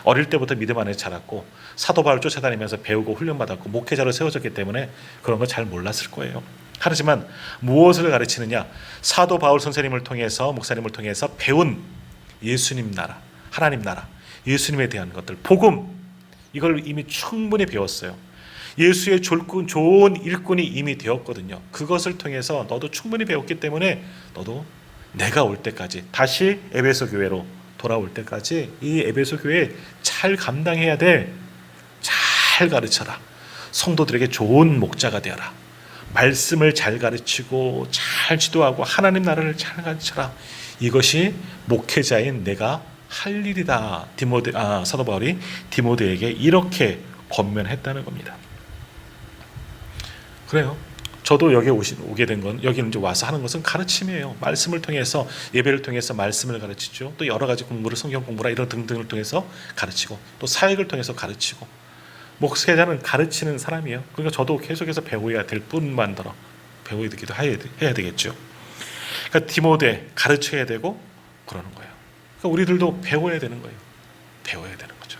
어릴 때부터 믿음 안에 자랐고 사도 바울 쫓아다니면서 배우고 훈련받았고 목회자로 세워졌기 때문에 그런 거 잘 몰랐을 거예요. 하지만 무엇을 가르치느냐? 사도 바울 선생님을 통해서 목사님을 통해서 배운 예수님 나라, 하나님 나라, 예수님에 대한 것들, 복음 이걸 이미 충분히 배웠어요. 예수의 좋은 일꾼이 이미 되었거든요. 그것을 통해서 너도 충분히 배웠기 때문에 너도 내가 올 때까지, 다시 에베소 교회로 돌아올 때까지 이 에베소 교회에 잘 감당해야 돼. 잘 가르쳐라. 성도들에게 좋은 목자가 되어라. 말씀을 잘 가르치고 잘 지도하고 하나님 나라를 잘 가르쳐라. 이것이 목회자인 내가 할 일이다. 사도 바울이 디모데에게 이렇게 권면했다는 겁니다. 그래요. 저도 여기 오게 된 건, 여기 이제 와서 하는 것은 가르침이에요. 말씀을 통해서, 예배를 통해서 말씀을 가르치죠. 또 여러 가지 공부를, 성경 공부라 이런 등등을 통해서 가르치고, 또 사역을 통해서 가르치고. 목회자는 가르치는 사람이에요. 그러니까 저도 계속해서 배워야 될 뿐만더러 배워야기도 해야 되겠죠. 그러니까 디모데 가르쳐야 되고 그러는 거예요. 그러니까 우리들도 배워야 되는 거예요. 배워야 되는 거죠.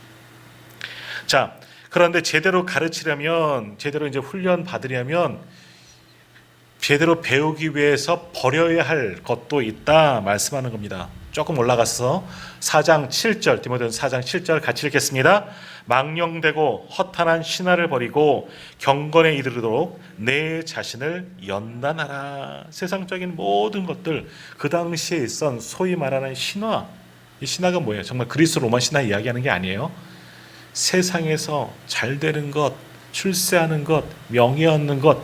자, 그런데 제대로 가르치려면, 제대로 이제 훈련 받으려면 제대로 배우기 위해서 버려야 할 것도 있다 말씀하는 겁니다. 조금 올라가서 4장 7절, 디모데전서 4장 7절 같이 읽겠습니다. 망령되고 허탄한 신화를 버리고 경건에 이르도록 내 자신을 연단하라. 세상적인 모든 것들, 그 당시에 있던 소위 말하는 신화, 이 신화가 뭐예요? 정말 그리스 로마 신화 이야기하는 게 아니에요. 세상에서 잘 되는 것, 출세하는 것, 명예 얻는 것,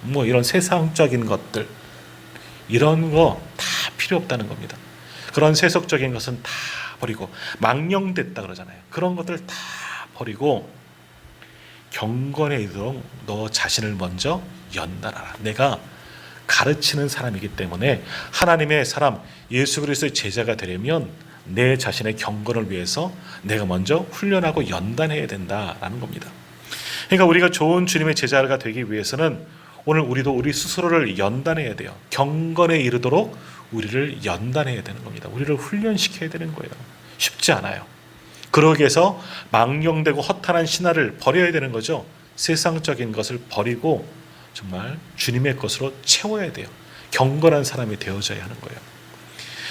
뭐 이런 세상적인 것들, 이런 거 다 필요 없다는 겁니다. 그런 세속적인 것은 다 버리고, 망령됐다 그러잖아요. 그런 것들 다 버리고 경건에 이르도록 너 자신을 먼저 연단하라. 내가 가르치는 사람이기 때문에, 하나님의 사람 예수 그리스도의 제자가 되려면 내 자신의 경건을 위해서 내가 먼저 훈련하고 연단해야 된다라는 겁니다. 그러니까 우리가 좋은 주님의 제자가 되기 위해서는 오늘 우리도 우리 스스로를 연단해야 돼요. 경건에 이르도록 우리를 연단해야 되는 겁니다. 우리를 훈련시켜야 되는 거예요. 쉽지 않아요. 그러기 위해서 망령되고 허탄한 신화를 버려야 되는 거죠. 세상적인 것을 버리고 정말 주님의 것으로 채워야 돼요. 경건한 사람이 되어져야 하는 거예요.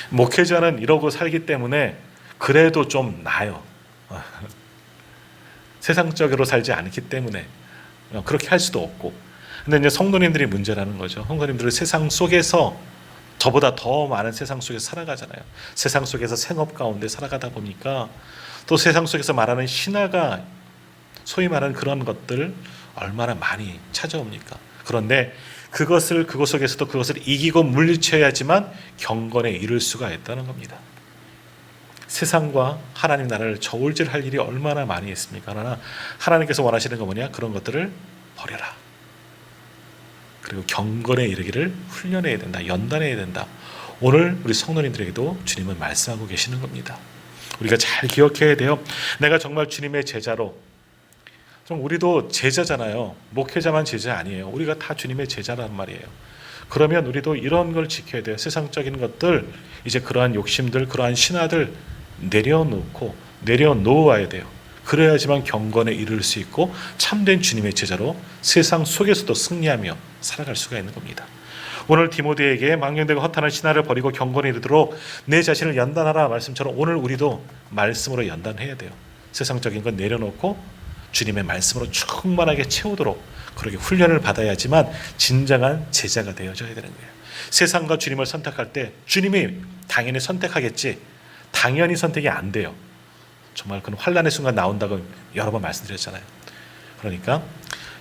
목회자는 이러고 살기 때문에 그래도 좀 나아요. 세상적으로 살지 않기 때문에 그렇게 할 수도 없고. 근데 이제 성도님들이 문제라는 거죠. 성도님들은 세상 속에서, 저보다 더 많은 세상 속에서 살아가잖아요. 세상 속에서 생업 가운데 살아가다 보니까 또 세상 속에서 말하는 신화가, 소위 말하는 그런 것들 얼마나 많이 찾아옵니까? 그런데 그것 속에서도 그것을 이기고 물리쳐야지만 경건에 이를 수가 있다는 겁니다. 세상과 하나님 나라를 저울질할 일이 얼마나 많이 있습니까? 그러나 하나님께서 원하시는 건 뭐냐? 그런 것들을 버려라. 그리고 경건에 이르기를 훈련해야 된다. 연단해야 된다. 오늘 우리 성도님들에게도 주님은 말씀하고 계시는 겁니다. 우리가 잘 기억해야 돼요. 내가 정말 주님의 제자로, 좀 우리도 제자잖아요. 목회자만 제자 아니에요. 우리가 다 주님의 제자란 말이에요. 그러면 우리도 이런 걸 지켜야 돼요. 세상적인 것들, 이제 그러한 욕심들, 그러한 신화들 내려놓아야 돼요. 그래야지만 경건에 이를 수 있고 참된 주님의 제자로 세상 속에서도 승리하며 살아갈 수가 있는 겁니다. 오늘 디모데에게 망령되고 허탄한 신화를 버리고 경건에 이르도록 내 자신을 연단하라 말씀처럼 오늘 우리도 말씀으로 연단해야 돼요. 세상적인 건 내려놓고 주님의 말씀으로 충만하게 채우도록 그렇게 훈련을 받아야지만 진정한 제자가 되어져야 되는 거예요. 세상과 주님을 선택할 때 주님이 당연히 선택하겠지, 당연히 선택이 안 돼요. 정말 그런 환난의 순간 나온다고 여러 번 말씀드렸잖아요. 그러니까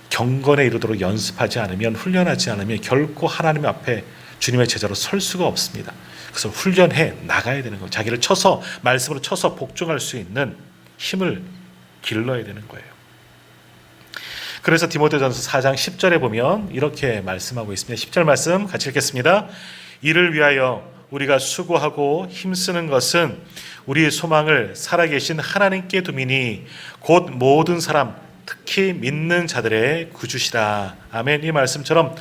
경건에 이르도록 연습하지 않으면, 훈련하지 않으면 결코 하나님 앞에 주님의 제자로 설 수가 없습니다. 그래서 훈련해 나가야 되는 거예요. 자기를 쳐서, 말씀으로 쳐서 복종할 수 있는 힘을 길러야 되는 거예요. 그래서 디모데전서 4장 10절에 보면 이렇게 말씀하고 있습니다. 10절 말씀 같이 읽겠습니다. 이를 위하여 우리가 수고하고 힘쓰는 것은 우리의 소망을 살아계신 하나님께 두미니 곧 모든 사람, 특히 믿는 자들의 구주시라. 아멘. 이 말씀처럼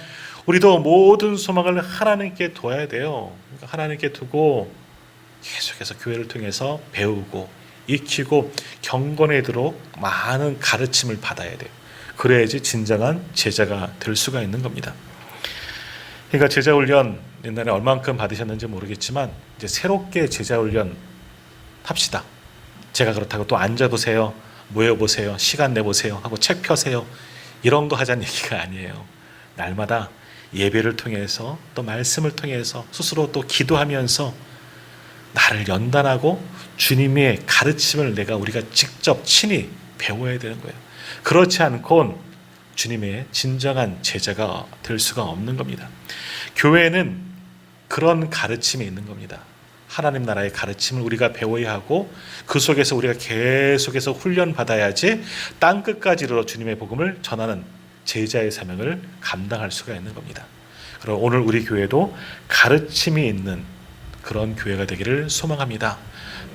우리도 모든 소망을 하나님께 둬야 돼요. 그러니까 하나님께 두고 계속해서 교회를 통해서 배우고 익히고 경건에 이르도록 많은 가르침을 받아야 돼요. 그래야지 진정한 제자가 될 수가 있는 겁니다. 그러니까 제자 훈련 옛날에 얼만큼 받으셨는지 모르겠지만 이제 새롭게 제자 훈련 합시다. 제가 그렇다고 또 앉아보세요, 모여보세요, 시간 내보세요 하고 책 펴세요, 이런 거 하자는 얘기가 아니에요. 날마다 예배를 통해서 또 말씀을 통해서 스스로 또 기도하면서 나를 연단하고 주님의 가르침을 우리가 직접 친히 배워야 되는 거예요. 그렇지 않고는 주님의 진정한 제자가 될 수가 없는 겁니다. 교회는 그런 가르침이 있는 겁니다. 하나님 나라의 가르침을 우리가 배워야 하고 그 속에서 우리가 계속해서 훈련받아야지 땅끝까지 이르러 주님의 복음을 전하는 제자의 사명을 감당할 수가 있는 겁니다. 그럼 오늘 우리 교회도 가르침이 있는 그런 교회가 되기를 소망합니다.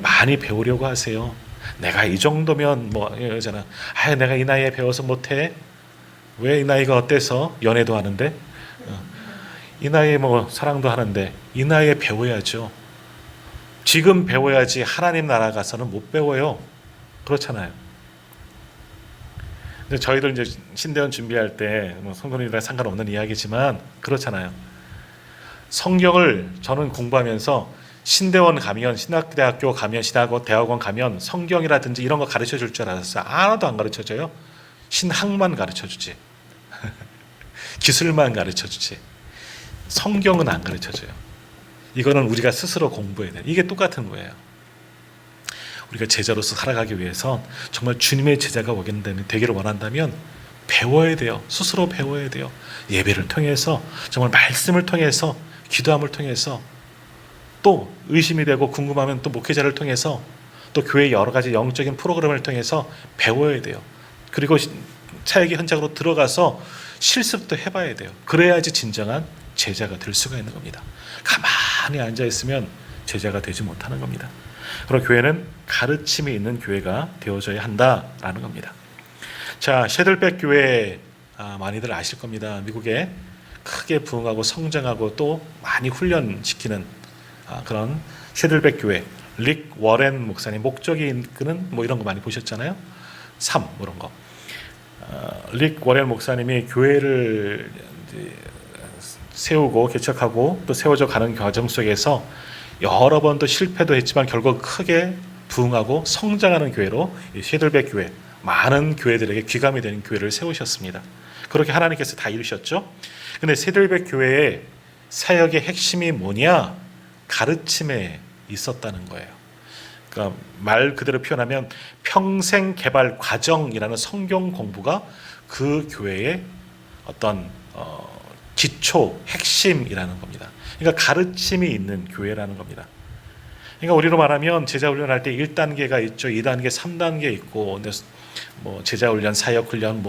많이 배우려고 하세요. 내가 이 정도면 이러잖아. 내가 이 나이에 배워서 못해. 왜 이 나이가 어때서 연애도 하는데, 이 나이에 사랑도 하는데 이 나이에 배워야죠. 지금 배워야지 하나님 나라 가서는 못 배워요. 그렇잖아요. 근데 저희들 이제 신대원 준비할 때 성도님이랑 상관없는 이야기지만 그렇잖아요. 성경을 저는 공부하면서 신대원 가면, 신학대학교 가면, 대학원 가면 성경이라든지 이런 거 가르쳐 줄 줄 알았어요. 하나도 안 가르쳐 줘요. 신학만 가르쳐 주지. 기술만 가르쳐 주지. 성경은 안 가르쳐 줘요. 이거는 우리가 스스로 공부해야 돼요. 이게 똑같은 거예요. 우리가 제자로서 살아가기 위해서 정말 주님의 제자가 되기를 원한다면 배워야 돼요. 스스로 배워야 돼요. 예배를 통해서, 정말 말씀을 통해서, 기도함을 통해서, 또 의심이 되고 궁금하면 또 목회자를 통해서, 또 교회의 여러 가지 영적인 프로그램을 통해서 배워야 돼요. 그리고 사역의 현장으로 들어가서 실습도 해봐야 돼요. 그래야지 진정한 제자가 될 수가 있는 겁니다. 가만히 앉아있으면 제자가 되지 못하는 겁니다. 그럼 교회는 가르침이 있는 교회가 되어져야 한다라는 겁니다. 자, 셰들백 교회 많이들 아실 겁니다. 미국에 크게 부흥하고 성장하고 또 많이 훈련시키는 그런 셰들백 교회, 릭 워렌 목사님 목적이 이끄는 이런 거 많이 보셨잖아요. 삶 이런 거. 릭 워렌 목사님이 교회를 세우고 개척하고 또 세워져 가는 과정 속에서 여러 번도 실패도 했지만 결국 크게 부흥하고 성장하는 교회로 셰들백 교회, 많은 교회들에게 귀감이 되는 교회를 세우셨습니다. 그렇게 하나님께서 다 이루셨죠. 근데 셰들백 교회의 사역의 핵심이 뭐냐? 가르침에 있었다는 거예요. 그러니까 말 그대로 표현하면 평생 개발 과정이라는 성경 공부가 그 교회의 어떤 기초, 핵심이라는 겁니다. 그러니까 가르침이 있는 교회라는 겁니다. 그러니까 우리로 말하면 제자 훈련할 때 1단계가 있죠. 2단계, 3단계 있고, 근데 제자 훈련, 사역 훈련,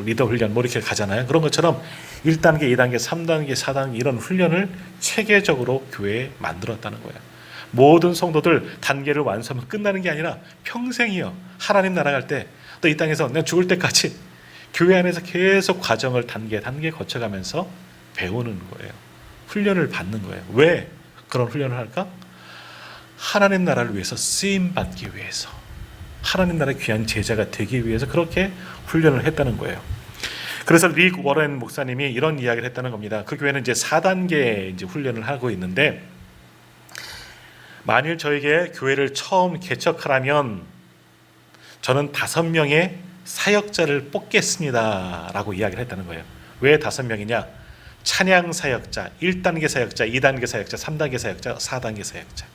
리더 훈련 이렇게 가잖아요. 그런 것처럼 1단계, 2단계, 3단계, 4단계 이런 훈련을 체계적으로 교회에 만들었다는 거예요. 모든 성도들 단계를 완수하면 끝나는 게 아니라 평생이요. 하나님 나라 갈 때 또 이 땅에서 내가 죽을 때까지 교회 안에서 계속 과정을 단계 거쳐가면서 배우는 거예요. 훈련을 받는 거예요. 왜 그런 훈련을 할까? 하나님 나라를 위해서 쓰임 받기 위해서, 하나님 나라의 귀한 제자가 되기 위해서 그렇게 훈련을 했다는 거예요. 그래서 릭 워렌 목사님이 이런 이야기를 했다는 겁니다. 그 교회는 이제 4단계 이제 훈련을 하고 있는데, 만일 저에게 교회를 처음 개척하라면 저는 5명의 사역자를 뽑겠습니다라고 이야기를 했다는 거예요. 왜 5명이냐? 찬양 사역자, 1단계 사역자, 2단계 사역자, 3단계 사역자, 4단계 사역자.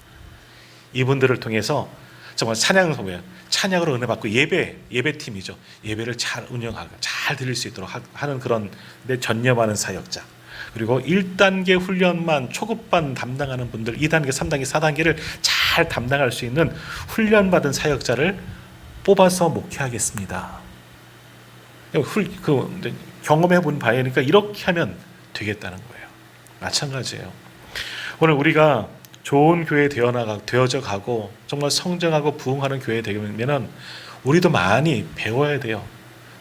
이분들을 통해서 정말 찬양으로 은혜 받고 예배팀이죠. 예배를 잘 운영하고 잘 드릴 수 있도록 하는 그런 데 전념하는 사역자. 그리고 1단계 훈련만 초급반 담당하는 분들, 2단계, 3단계, 4단계를 잘 담당할 수 있는 훈련받은 사역자를 뽑아서 목회하겠습니다. 경험해 본 바이니까 이렇게 하면 되겠다는 거예요. 마찬가지예요. 오늘 우리가 좋은 교회 되어져 가고 정말 성장하고 부흥하는 교회 되려면 우리도 많이 배워야 돼요.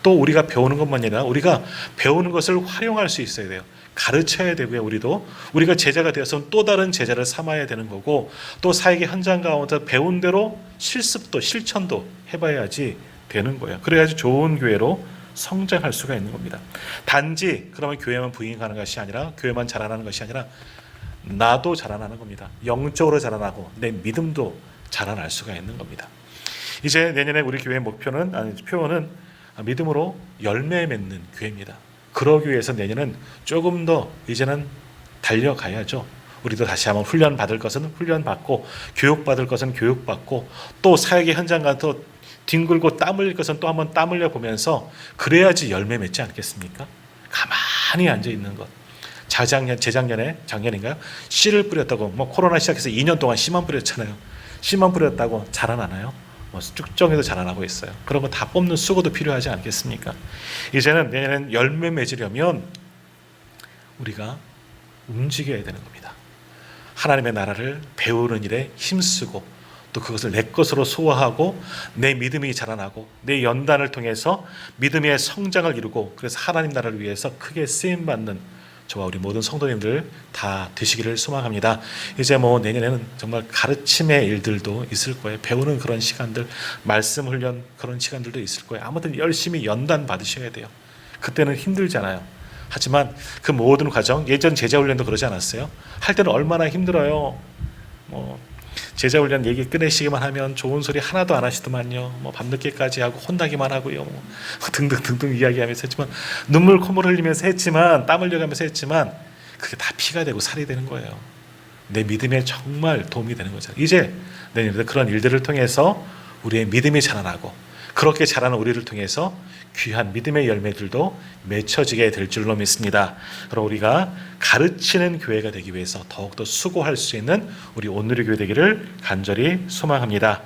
또 우리가 배우는 것만 아니라 우리가 배우는 것을 활용할 수 있어야 돼요. 가르쳐야 되고요. 우리가 제자가 되어서 또 다른 제자를 삼아야 되는 거고, 또 사역의 현장 가운데 배운 대로 실습도 실천도 해봐야지 되는 거예요. 그래야지 좋은 교회로 성장할 수가 있는 겁니다. 단지 그러면 교회만 부흥하는 것이 아니라, 교회만 자라나는 것이 아니라 나도 자라나는 겁니다. 영적으로 자라나고 내 믿음도 자라날 수가 있는 겁니다. 이제 내년에 우리 교회의 표어는 믿음으로 열매 맺는 교회입니다. 그러기 위해서 내년은 조금 더 이제는 달려가야죠. 우리도 다시 한번 훈련 받을 것은 훈련 받고, 교육 받을 것은 교육 받고, 또 사역의 현장 가서 뒹굴고 땀 흘릴 것은 또 한번 땀 흘려 보면서 그래야지 열매 맺지 않겠습니까? 가만히 앉아 있는 것. 작년인가요? 씨를 뿌렸다고, 코로나 시작해서 2년 동안 씨만 뿌렸잖아요. 씨만 뿌렸다고 자라나나요? 쭉정해도 자라나고 있어요. 그런 거 다 뽑는 수고도 필요하지 않겠습니까? 이제는 내년엔 열매 맺으려면 우리가 움직여야 되는 겁니다. 하나님의 나라를 배우는 일에 힘쓰고, 또 그것을 내 것으로 소화하고, 내 믿음이 자라나고, 내 연단을 통해서 믿음의 성장을 이루고, 그래서 하나님 나라를 위해서 크게 쓰임받는 저와 우리 모든 성도님들 다 되시기를 소망합니다. 이제 내년에는 정말 가르침의 일들도 있을 거예요. 배우는 그런 시간들, 말씀 훈련 그런 시간들도 있을 거예요. 아무튼 열심히 연단 받으셔야 돼요. 그때는 힘들잖아요. 하지만 그 모든 과정, 예전 제자훈련도 그러지 않았어요? 할 때는 얼마나 힘들어요. 제자훈련 얘기 꺼내시기만 하면 좋은 소리 하나도 안 하시더만요. 밤늦게까지 하고 혼나기만 하고요. 등등등등 이야기하면서 했지만, 눈물 콧물 흘리면서 했지만, 땀 흘려가면서 했지만, 그게 다 피가 되고 살이 되는 거예요. 내 믿음에 정말 도움이 되는 거잖아요. 이제 내년에도 그런 일들을 통해서 우리의 믿음이 자라나고, 그렇게 자라는 우리를 통해서 귀한 믿음의 열매들도 맺혀지게 될 줄로 믿습니다. 그럼 우리가 가르치는 교회가 되기 위해서 더욱더 수고할 수 있는 우리 온누리 교회 되기를 간절히 소망합니다.